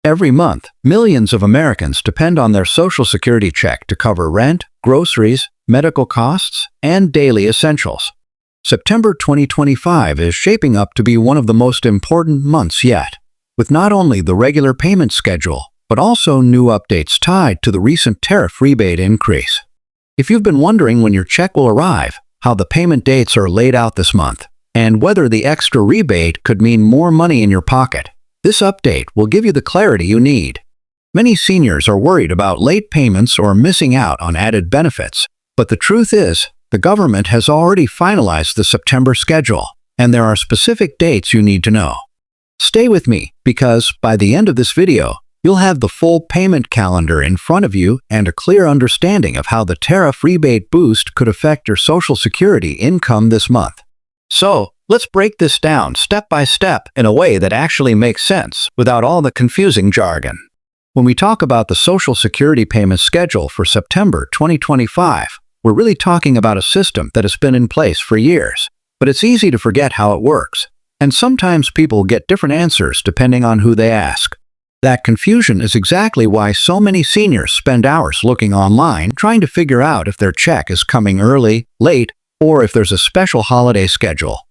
Every month, millions of Americans depend on their Social Security check to cover rent, groceries, medical costs, and daily essentials. September 2025 is shaping up to be one of the most important months yet, with not only the regular payment schedule, but also new updates tied to the recent tariff rebate increase. If you've been wondering when your check will arrive, how the payment dates are laid out this month, and whether the extra rebate could mean more money in your pocket, this update will give you the clarity you need. Many seniors are worried about late payments or missing out on added benefits, but the truth is, the government has already finalized the September schedule, and there are specific dates you need to know. Stay with me, because by the end of this video, you'll have the full payment calendar in front of you and a clear understanding of how the tariff rebate boost could affect your Social Security income this month. So, let's break this down step by step in a way that actually makes sense without all the confusing jargon. When we talk about the Social Security payment schedule for September 2025, we're really talking about a system that has been in place for years, but it's easy to forget how it works, and sometimes people get different answers depending on who they ask. That confusion is exactly why so many seniors spend hours looking online trying to figure out if their check is coming early, late, or if there's a special holiday schedule.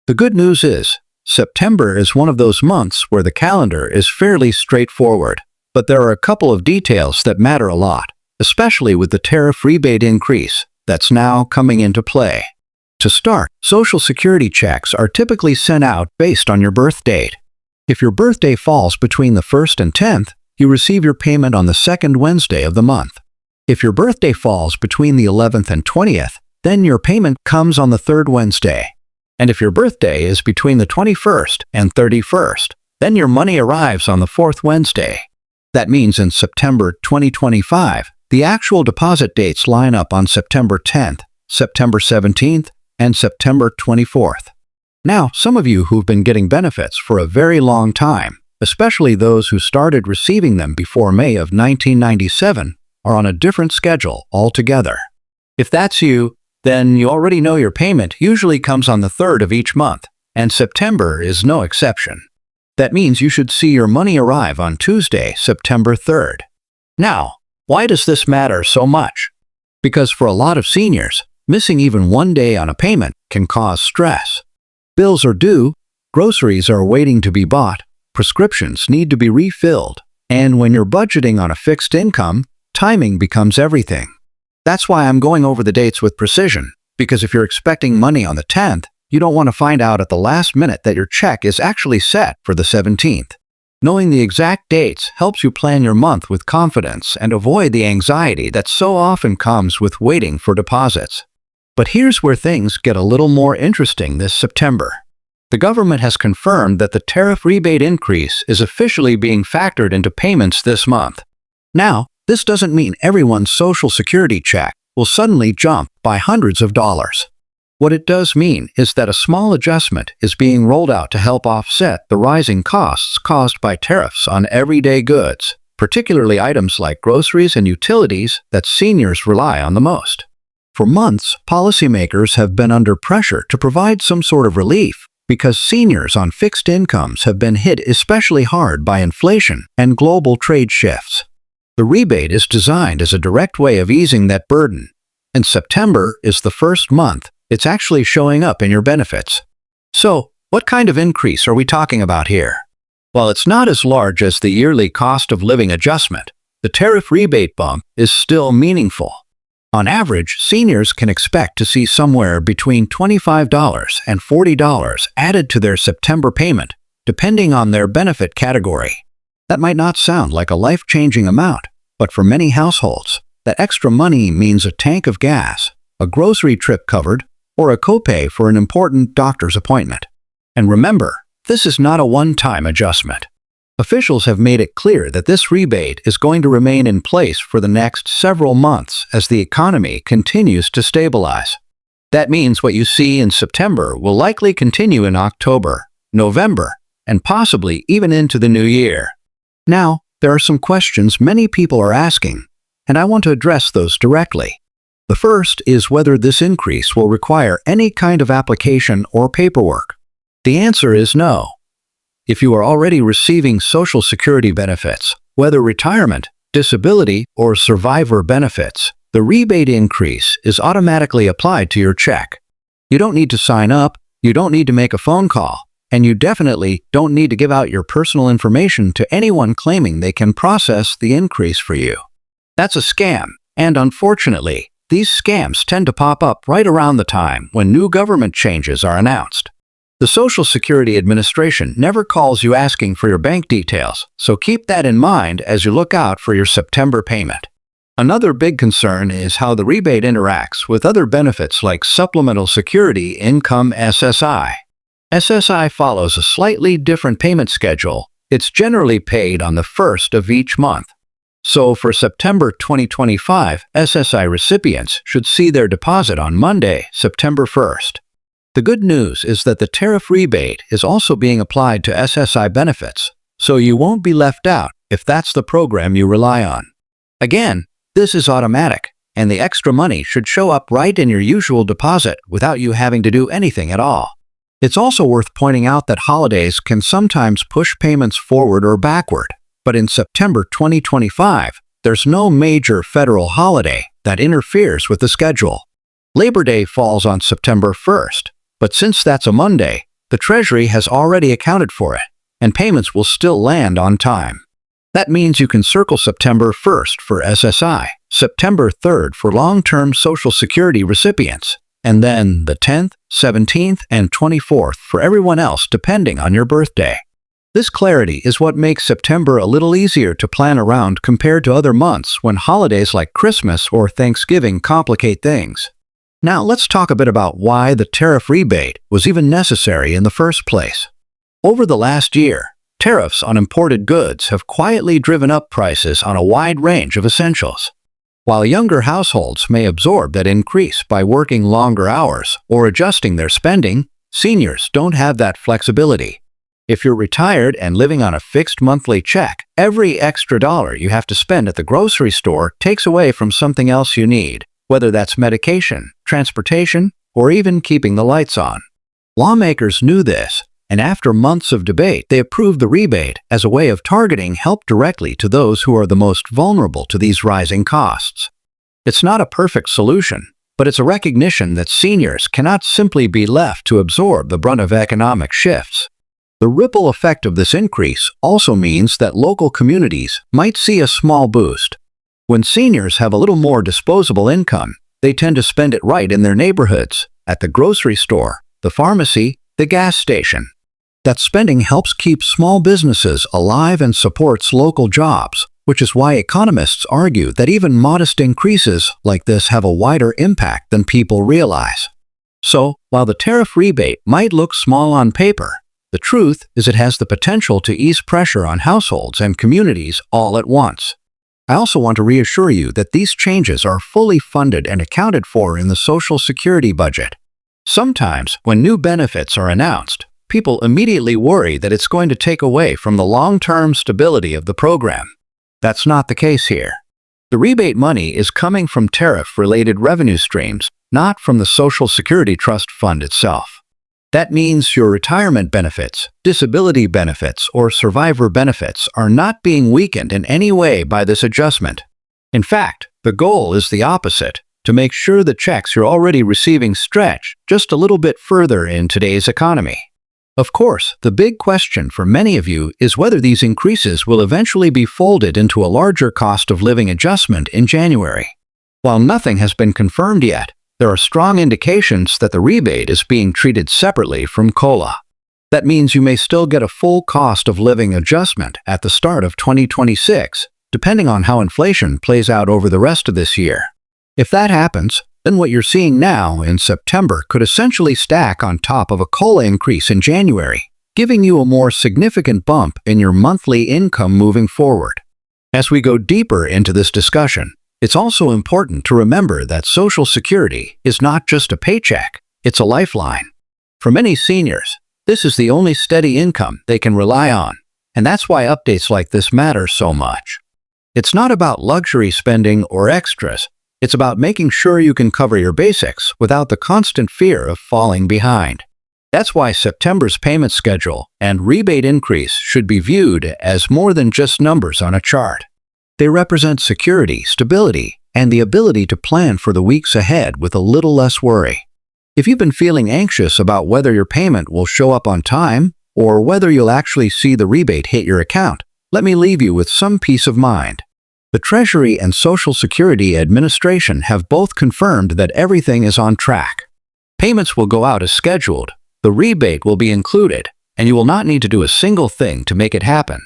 The good news is, September is one of those months where the calendar is fairly straightforward, but there are a couple of details that matter a lot, especially with the tariff rebate increase that's now coming into play. To start, Social Security checks are typically sent out based on your birth date. If your birthday falls between the 1st and 10th, you receive your payment on the 2nd Wednesday of the month. If your birthday falls between the 11th and 20th, then your payment comes on the 3rd Wednesday. And if your birthday is between the 21st and 31st, then your money arrives on the 4th Wednesday. That means in September 2025, the actual deposit dates line up on September 10th, September 17th, and September 24th. Now, some of you who've been getting benefits for a very long time, especially those who started receiving them before May of 1997, are on a different schedule altogether. If that's you, then you already know your payment usually comes on the 3rd of each month, and September is no exception. That means you should see your money arrive on Tuesday, September 3rd. Now, why does this matter so much? Because for a lot of seniors, missing even one day on a payment can cause stress. Bills are due, groceries are waiting to be bought, prescriptions need to be refilled, and when you're budgeting on a fixed income, timing becomes everything. That's why I'm going over the dates with precision, because if you're expecting money on the 10th, you don't want to find out at the last minute that your check is actually set for the 17th. Knowing the exact dates helps you plan your month with confidence and avoid the anxiety that so often comes with waiting for deposits. But here's where things get a little more interesting this September. The government has confirmed that the tariff rebate increase is officially being factored into payments this month. Now, this doesn't mean everyone's Social Security check will suddenly jump by hundreds of dollars. What it does mean is that a small adjustment is being rolled out to help offset the rising costs caused by tariffs on everyday goods, particularly items like groceries and utilities that seniors rely on the most. For months, policymakers have been under pressure to provide some sort of relief because seniors on fixed incomes have been hit especially hard by inflation and global trade shifts. The rebate is designed as a direct way of easing that burden, and September is the first month it's actually showing up in your benefits. So, what kind of increase are we talking about here? While it's not as large as the yearly cost of living adjustment, the tariff rebate bump is still meaningful. On average, seniors can expect to see somewhere between $25 and $40 added to their September payment, depending on their benefit category. That might not sound like a life-changing amount, but for many households, that extra money means a tank of gas, a grocery trip covered, or a copay for an important doctor's appointment. And remember, this is not a one-time adjustment. Officials have made it clear that this rebate is going to remain in place for the next several months as the economy continues to stabilize. That means what you see in September will likely continue in October, November, and possibly even into the new year. Now, there are some questions many people are asking, and I want to address those directly. The first is whether this increase will require any kind of application or paperwork. The answer is no. If you are already receiving Social Security benefits, whether retirement, disability, or survivor benefits, the rebate increase is automatically applied to your check. You don't need to sign up, you don't need to make a phone call, and you definitely don't need to give out your personal information to anyone claiming they can process the increase for you. That's a scam, and unfortunately, these scams tend to pop up right around the time when new government changes are announced. The Social Security Administration never calls you asking for your bank details, so keep that in mind as you look out for your September payment. Another big concern is how the rebate interacts with other benefits like Supplemental Security Income SSI. SSI follows a slightly different payment schedule. It's generally paid on the first of each month. So for September 2025, SSI recipients should see their deposit on Monday, September 1st. The good news is that the tariff rebate is also being applied to SSI benefits, so you won't be left out if that's the program you rely on. Again, this is automatic, and the extra money should show up right in your usual deposit without you having to do anything at all. It's also worth pointing out that holidays can sometimes push payments forward or backward, but in September 2025, there's no major federal holiday that interferes with the schedule. Labor Day falls on September 1st, but since that's a Monday, the Treasury has already accounted for it, and payments will still land on time. That means you can circle September 1st for SSI, September 3rd for long-term Social Security recipients, and then the 10th, 17th, and 24th for everyone else depending on your birthday. This clarity is what makes September a little easier to plan around compared to other months when holidays like Christmas or Thanksgiving complicate things. Now let's talk a bit about why the tariff rebate was even necessary in the first place. Over the last year, tariffs on imported goods have quietly driven up prices on a wide range of essentials. While younger households may absorb that increase by working longer hours or adjusting their spending, seniors don't have that flexibility. If you're retired and living on a fixed monthly check, every extra dollar you have to spend at the grocery store takes away from something else you need, whether that's medication, transportation, or even keeping the lights on. Lawmakers knew this, and after months of debate, they approved the rebate as a way of targeting help directly to those who are the most vulnerable to these rising costs. It's not a perfect solution, but it's a recognition that seniors cannot simply be left to absorb the brunt of economic shifts. The ripple effect of this increase also means that local communities might see a small boost. When seniors have a little more disposable income, they tend to spend it right in their neighborhoods, at the grocery store, the pharmacy, the gas station. That spending helps keep small businesses alive and supports local jobs, which is why economists argue that even modest increases like this have a wider impact than people realize. So, while the tariff rebate might look small on paper, the truth is it has the potential to ease pressure on households and communities all at once. I also want to reassure you that these changes are fully funded and accounted for in the Social Security budget. Sometimes, when new benefits are announced, people immediately worry that it's going to take away from the long-term stability of the program. That's not the case here. The rebate money is coming from tariff-related revenue streams, not from the Social Security Trust Fund itself. That means your retirement benefits, disability benefits, or survivor benefits are not being weakened in any way by this adjustment. In fact, the goal is the opposite, to make sure the checks you're already receiving stretch just a little bit further in today's economy. Of course, the big question for many of you is whether these increases will eventually be folded into a larger cost of living adjustment in January. While nothing has been confirmed yet, there are strong indications that the rebate is being treated separately from COLA. That means you may still get a full cost of living adjustment at the start of 2026, depending on how inflation plays out over the rest of this year. If that happens, then what you're seeing now in September could essentially stack on top of a COLA increase in January, giving you a more significant bump in your monthly income moving forward. As we go deeper into this discussion, it's also important to remember that Social Security is not just a paycheck, it's a lifeline. For many seniors, this is the only steady income they can rely on, and that's why updates like this matter so much. It's not about luxury spending or extras, it's about making sure you can cover your basics without the constant fear of falling behind. That's why September's payment schedule and rebate increase should be viewed as more than just numbers on a chart. They represent security, stability, and the ability to plan for the weeks ahead with a little less worry. If you've been feeling anxious about whether your payment will show up on time or whether you'll actually see the rebate hit your account, let me leave you with some peace of mind. The Treasury and Social Security Administration have both confirmed that everything is on track. Payments will go out as scheduled, the rebate will be included, and you will not need to do a single thing to make it happen.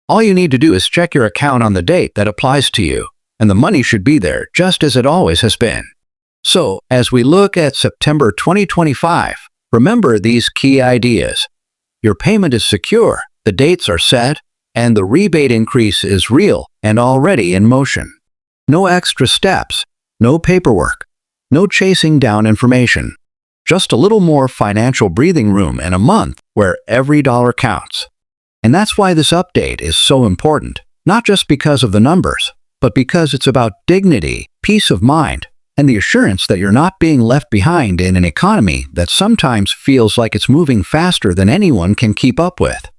All you need to do is check your account on the date that applies to you, and the money should be there just as it always has been. So, as we look at September 2025, remember these key ideas. Your payment is secure, the dates are set, and the rebate increase is real and already in motion. No extra steps, no paperwork, no chasing down information. Just a little more financial breathing room in a month where every dollar counts. And that's why this update is so important, not just because of the numbers, but because it's about dignity, peace of mind, and the assurance that you're not being left behind in an economy that sometimes feels like it's moving faster than anyone can keep up with.